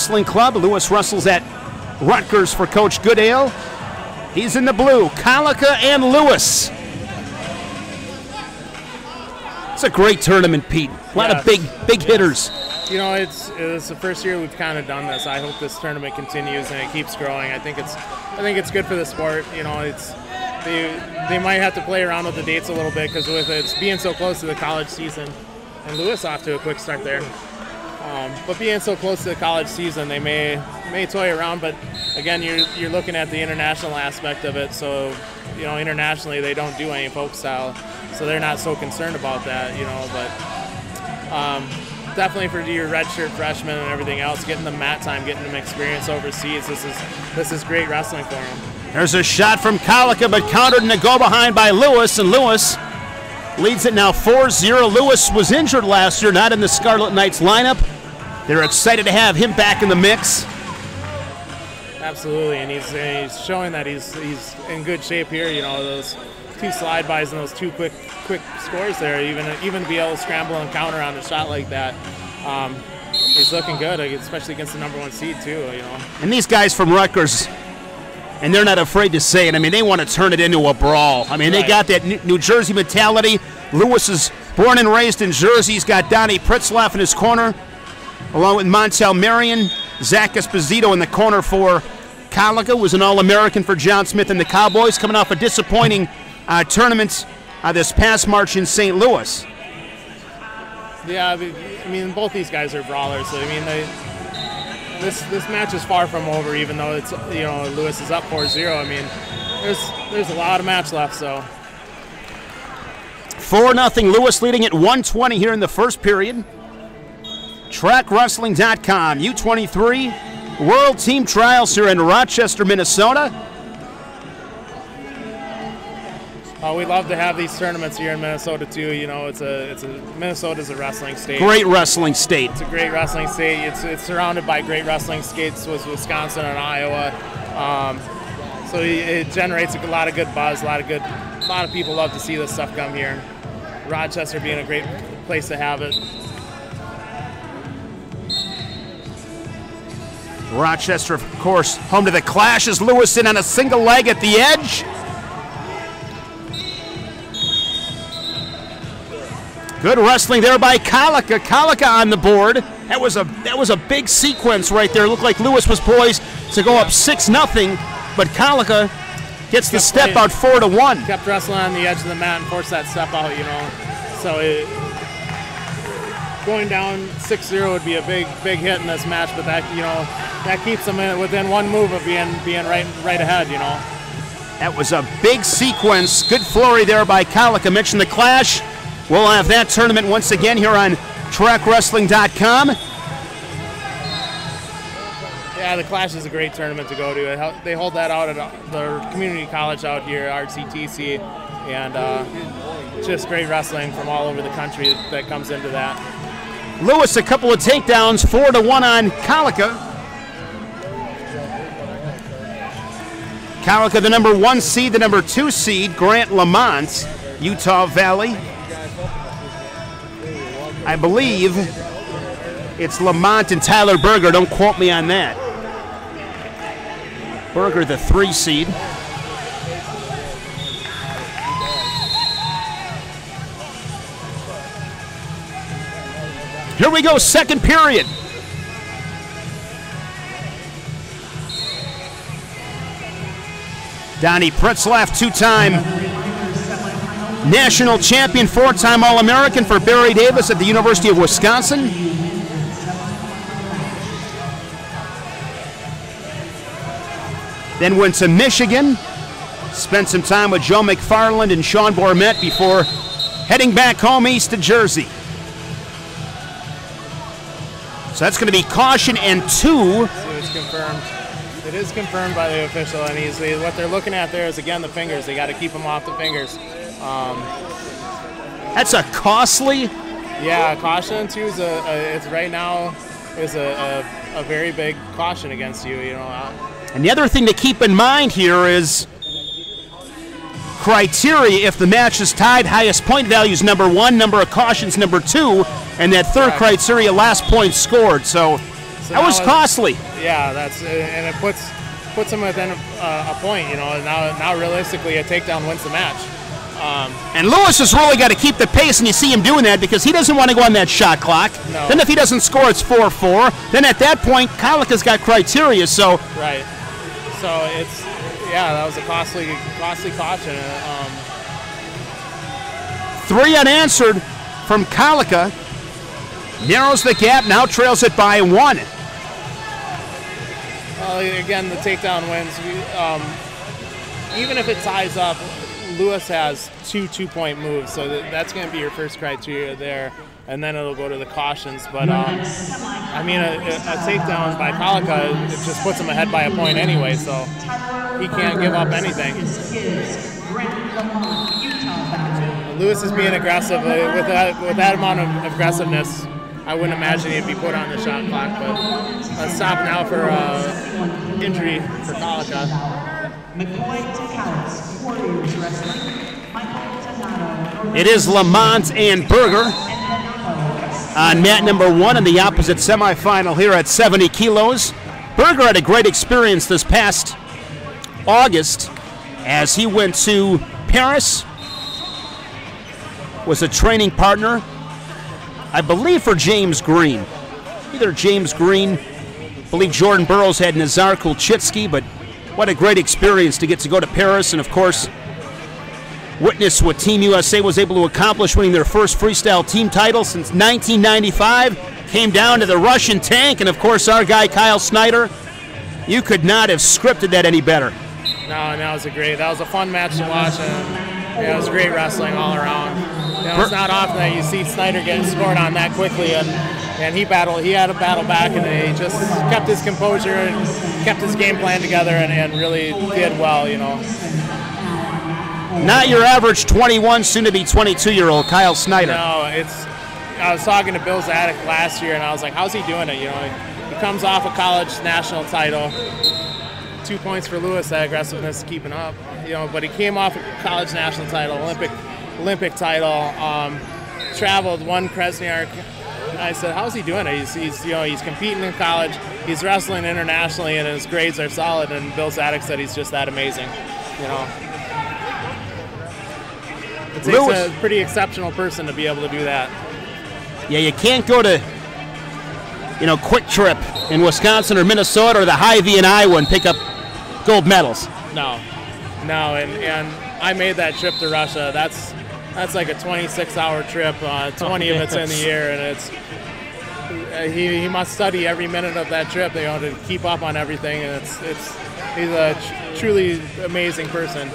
Wrestling Club. Lewis wrestles at Rutgers for Coach Goodale. He's in the blue. Collica and Lewis. It's a great tournament, Pete. A lot of big hitters. You know, it's the first year we've kind of done this. I hope this tournament continues and it keeps growing. I think it's good for the sport. You know, they might have to play around with the dates a little bit because with it's being so close to the college season, and Lewis off to a quick start there. But being so close to the college season, they may toy around. But again, you're looking at the international aspect of it. So, you know, internationally they don't do any folk style, so they're not so concerned about that. You know, but definitely for your redshirt freshmen and everything else, getting them mat time, getting them experience overseas, this is great wrestling for them. There's a shot from Collica, but countered in the go behind by Lewis, and Lewis leads it now 4-0. Lewis was injured last year, not in the Scarlet Knights lineup. They're excited to have him back in the mix. Absolutely, and he's showing that he's in good shape here. You know, those two slide bys and those two quick scores there, even to be able to scramble and counter on a shot like that. He's looking good, especially against the #1 seed too. You know, and these guys from Rutgers, and they're not afraid to say it. I mean, they want to turn it into a brawl. I mean, they got that New Jersey mentality. Lewis is born and raised in Jersey. He's got Donnie Pritzlaff in his corner, along with Montel Marion. Zach Esposito in the corner for Collica, was an All-American for John Smith and the Cowboys, coming off a disappointing tournament this past March in St. Louis. Yeah, I mean, both these guys are brawlers. So, I mean, this match is far from over, even though it's, you know, Lewis is up 4-0. I mean, there's a lot of match left. So 4-0. Lewis leading at 1:20 here in the first period. TrackWrestling.com, U23 World Team Trials here in Rochester, Minnesota. We love to have these tournaments here in Minnesota too. You know, Minnesota's a wrestling state. Great wrestling state. It's a great wrestling state. It's surrounded by great wrestling states with Wisconsin and Iowa. So it generates a lot of good buzz. A lot of people love to see this stuff come here. Rochester being a great place to have it. Rochester, of course, home to the Clash, as Lewis in on a single leg at the edge. Good wrestling there by Collica. Collica on the board. That was a big sequence right there. It looked like Lewis was poised to go up 6-0, but Collica gets the step out 4-1. Kept wrestling on the edge of the mat and forced that step out, you know. So going down 6-0 would be a big hit in this match, but that keeps them within one move of being right ahead, you know. That was a big sequence. Good flurry there by Collica. Mentioned the Clash. We'll have that tournament once again here on TrackWrestling.com. Yeah, the Clash is a great tournament to go to. They hold that out at the community college out here, RCTC, and just great wrestling from all over the country that comes into that. Lewis, a couple of takedowns, 4-1 on Collica. Collica, the #1 seed, the #2 seed, Grant Lamont, Utah Valley. I believe it's Lamont and Tyler Berger. Don't quote me on that. Berger, the 3 seed. Here we go, second period. Donnie Pritzlaff, 2-time national champion, 4-time All-American for Barry Davis at the University of Wisconsin. Then went to Michigan, spent some time with Joe McFarland and Sean Bourmet before heading back home east to Jersey. So that's going to be caution and 2. So it's confirmed. It is confirmed by the official, and what they're looking at there is, again, the fingers. They got to keep them off the fingers. That's a costly. Yeah, caution 2 is it's right now is a very big caution against you. You know. And the other thing to keep in mind here is criteria. If the match is tied, highest point value is #1, number of cautions #2, and that third criteria, last point scored. So So that was costly. Yeah, and it puts him within a point. You know, now realistically, a takedown wins the match. And Lewis has really got to keep the pace, and you see him doing that because he doesn't want to go on that shot clock. No. Then if he doesn't score, it's 4-4. Then at that point, Collica's got criteria. So right. So that was a costly caution. 3 unanswered from Collica. Narrows the gap, now trails it by 1. Well, again, the takedown wins. Even if it ties up, Lewis has 2 2-point moves, so that's going to be your first criteria there, and then it'll go to the cautions. But I mean, a takedown by Collica, it just puts him ahead by a point anyway, so he can't give up anything. Lewis is being aggressive. With that amount of aggressiveness, I wouldn't imagine he'd be put on the shot clock. But a stop now for injury for Collica. It is Lamont and Berger on mat number 1 in the opposite semifinal here at 70 kilos. Berger had a great experience this past August as he went to Paris, was a training partner, I believe, for James Green. Either James Green, I believe Jordan Burroughs had Nazar Kulchitsky, but what a great experience to get to go to Paris and, of course, witness what Team USA was able to accomplish, winning their first freestyle team title since 1995. Came down to the Russian tank, and, of course, our guy Kyle Snyder. You could not have scripted that any better. No, that was a fun match to watch, and it was great wrestling all around. You know, it's not often that you see Snyder getting scored on that quickly, and he had a battle back, and he just kept his composure and kept his game plan together, and really did well, you know. Not your average 21, soon-to-be 22-year-old Kyle Snyder. No, I was talking to Bill Zadek last year, and I was like, how's he doing it? You know, he comes off a college national title. 2 points for Lewis, that aggressiveness keeping up. You know, but he came off a college national title, Olympic title, traveled, won Krasnoyarsk. I said, how's he doing it? He's competing in college, he's wrestling internationally, and his grades are solid. And Bill Zadek said he's just that amazing. You know, it takes a pretty exceptional person to be able to do that. Yeah, you can't go to, Quick Trip in Wisconsin or Minnesota or the Hy-Vee in Iowa and pick up gold medals. No, and I made that trip to Russia. That's like a 26-hour trip. 20 of it's in the air, and he must study every minute of that trip, to keep up on everything. And he's a truly amazing person.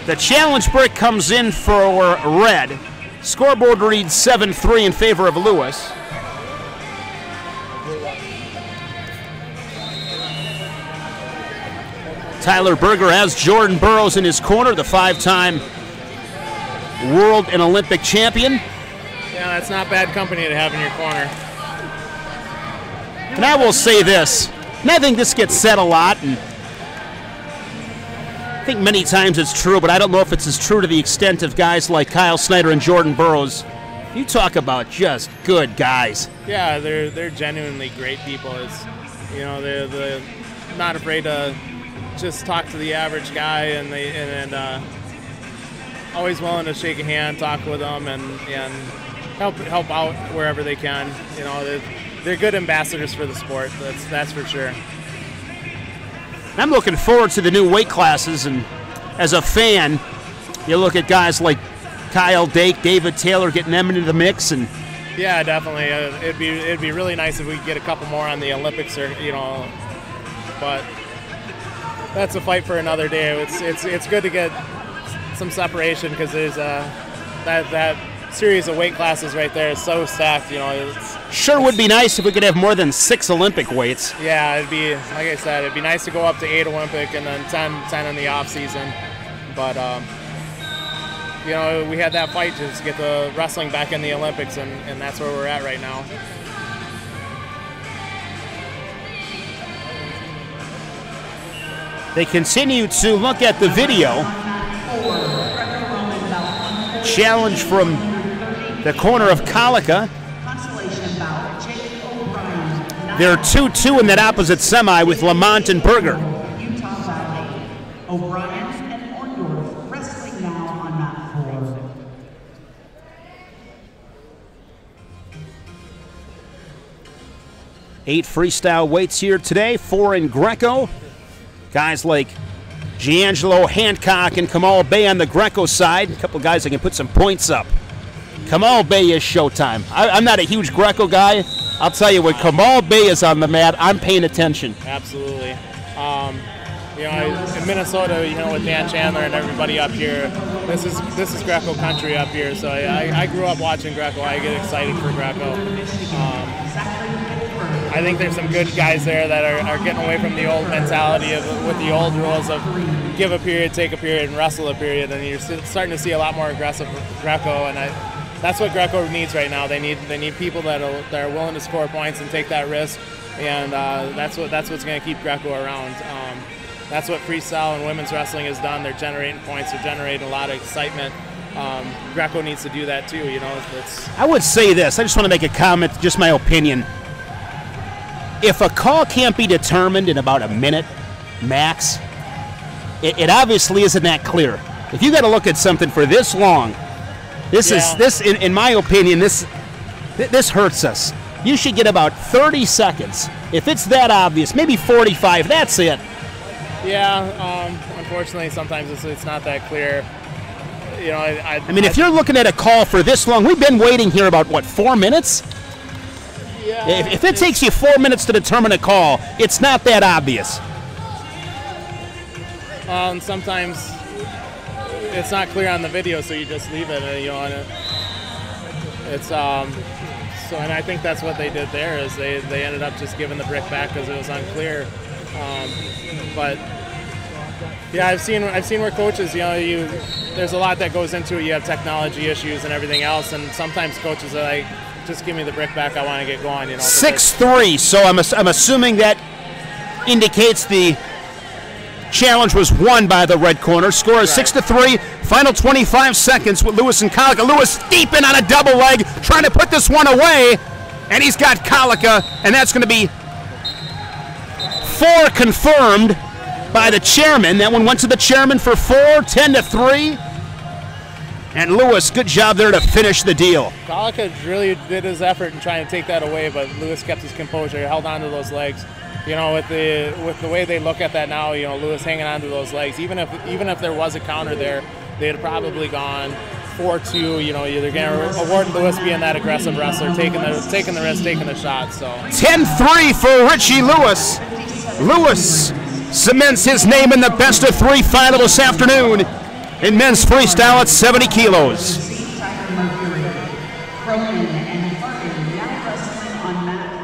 The challenge brick comes in for red. Scoreboard reads 7-3 in favor of Lewis. Tyler Berger has Jordan Burroughs in his corner, the 5-time world and Olympic champion. Yeah, that's not bad company to have in your corner. And I will say this, and I think this gets said a lot, and I think many times it's true, but I don't know if it's as true to the extent of guys like Kyle Snyder and Jordan Burroughs. You talk about just good guys. Yeah, they're genuinely great people. They're not afraid to just talk to the average guy, and always willing to shake a hand, talk with them, and help out wherever they can. They're good ambassadors for the sport. That's for sure. I'm looking forward to the new weight classes, and as a fan, you look at guys like Kyle Dake, David Taylor, getting them into the mix, and yeah, definitely. It'd be really nice if we could get a couple more on the Olympics, but that's a fight for another day. It's good to get some separation because there's that series of weight classes right there is so stacked. Sure would be nice if we could have more than 6 Olympic weights. Yeah, it'd be, like I said, it'd be nice to go up to 8 Olympic and then 10 in the off season. But we had that fight to just get the wrestling back in the Olympics, and that's where we're at right now. They continue to look at the video. Challenge from the corner of Collica. They're 2-2 in that opposite semi with Lamont and Berger. Utah Valley. O'Brien and Orndorff wrestling now on mat 4. Eight freestyle weights here today, 4 in Greco. Guys like Giangelo Hancock and Kamal Bey on the Greco side. A couple guys that can put some points up. Kamal Bey is showtime. I'm not a huge Greco guy. I'll tell you, when Kamal Bey is on the mat, I'm paying attention. Absolutely. You know, in Minnesota, you know, with Dan Chandler and everybody up here, this is Greco country up here. So I grew up watching Greco. I get excited for Greco. I think there's some good guys there that are getting away from the old mentality of with the old rules of give a period, take a period, and wrestle a period. And you're starting to see a lot more aggressive Greco, and that's what Greco needs right now. They need people that are willing to score points and take that risk, and that's what's going to keep Greco around. That's what freestyle and women's wrestling has done. They're generating points. They're generating a lot of excitement. Greco needs to do that too. You know, I would say this. I just want to make a comment, just my opinion. If a call can't be determined in about a minute max, it obviously isn't that clear. If you got to look at something for this long, this in my opinion, this hurts us. You should get about 30 seconds. If it's that obvious, maybe 45. That's it. Yeah. Unfortunately, sometimes it's not that clear. You know, I mean, if you're looking at a call for this long, we've been waiting here about what, 4 minutes? Yeah. If it takes you 4 minutes to determine a call, it's not that obvious. And sometimes it's not clear on the video, so you just leave it. You know, and it's and I think that's what they did there is they ended up just giving the brick back because it was unclear. But yeah, I've seen where coaches, you know, there's a lot that goes into it. You have technology issues and everything else, and sometimes coaches are like, just give me the brick back. I want to get going. You know, 6-3. So I'm assuming that indicates the challenge was won by the red corner. Score is 6-3. Final 25 seconds with Lewis and Collica. Lewis deep in on a double leg, trying to put this one away, and he's got Collica, and that's going to be 4 confirmed by the chairman. That one went to the chairman for 4, 10-3. And Lewis, good job there to finish the deal. Collica really did his effort in trying to take that away, but Lewis kept his composure, held on to those legs. You know, with the way they look at that now, you know, Lewis hanging on to those legs. Even if there was a counter there, they'd have probably gone 4-2. You know, they're going to award Lewis being that aggressive wrestler, taking the risk, taking the shot. So 10-3 for Richie Lewis. Lewis cements his name in the best of 3 final this afternoon in men's freestyle at 70 kilos. Cronin and Harden now wrestling on mat